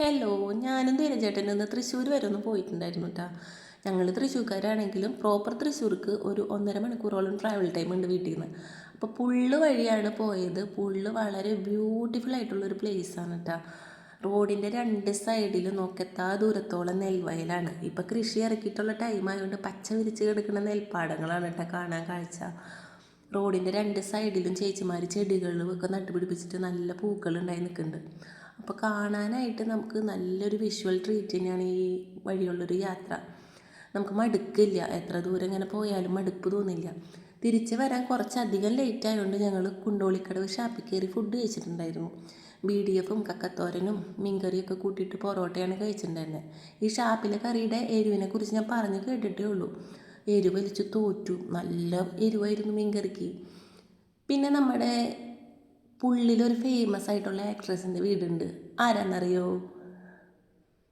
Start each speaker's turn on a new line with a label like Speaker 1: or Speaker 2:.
Speaker 1: Hello, ഞാനും ധീരജേട്ടനും ഇന്ന് തൃശ്ശൂർ വരെ ഒന്ന് പോയിട്ടുണ്ടായിരുന്നു കേട്ടോ. ഞങ്ങൾ തൃശ്ശൂർക്കാരാണെങ്കിലും പ്രോപ്പർ തൃശ്ശൂർക്ക് ഒരു 1.5 മണിക്കൂറോളം ട്രാവൽ ടൈം ഉണ്ട് വീട്ടിൽ നിന്ന്. അപ്പോൾ പുള്ള് വഴിയാണ് പോയത്. പുള്ള് വളരെ ബ്യൂട്ടിഫുൾ ആയിട്ടുള്ളൊരു പ്ലേസാണ് കേട്ടോ. റോഡിൻ്റെ രണ്ട് സൈഡിലും നോക്കെത്താ ദൂരത്തോളം നെൽവയലാണ്. ഇപ്പം കൃഷി ഇറക്കിയിട്ടുള്ള ടൈം ആയതുകൊണ്ട് പച്ച വിരിച്ച് കിടക്കുന്ന നെൽപ്പാടങ്ങളാണ് കേട്ടോ കാണാൻ കാഴ്ച. റോഡിൻ്റെ രണ്ട് സൈഡിലും ചേച്ചിമാർ ചെടികളും ഒക്കെ നട്ടുപിടിപ്പിച്ചിട്ട് നല്ല പൂക്കൾ ഉണ്ടായി നിൽക്കുന്നുണ്ട്. അപ്പോൾ കാണാനായിട്ട് നമുക്ക് നല്ലൊരു വിഷ്വൽ ട്രീറ്റ് തന്നെയാണ് ഈ വഴിയുള്ളൊരു യാത്ര. നമുക്ക് മടുക്കില്ല, എത്ര ദൂരം ഇങ്ങനെ പോയാലും മടുപ്പ് തോന്നില്ല. തിരിച്ച് വരാൻ കുറച്ചധികം ലേറ്റ് ആയതുകൊണ്ട് ഞങ്ങൾ കുണ്ടോളിക്കടവ് ഷാപ്പിൽ കയറി ഫുഡ് കഴിച്ചിട്ടുണ്ടായിരുന്നു. BDF-ഉം കക്കത്തോരനും മീൻകറിയൊക്കെ കൂട്ടിയിട്ട് പൊറോട്ടയാണ് കഴിച്ചിട്ടുണ്ടായിരുന്നത്. ഈ ഷാപ്പിലെ കറിയുടെ എരിവിനെ കുറിച്ച് ഞാൻ പറഞ്ഞു കേട്ടിട്ടേ ഉള്ളൂ. എരിവ് വലിച്ച് തോറ്റു, നല്ല എരിവായിരുന്നു മീൻകറിക്ക്. പിന്നെ നമ്മുടെ പുള്ളിലൊരു ഫേമസ് ആയിട്ടുള്ള ആക്ട്രസിൻ്റെ വീടുണ്ട്, ആരാന്നറിയോ?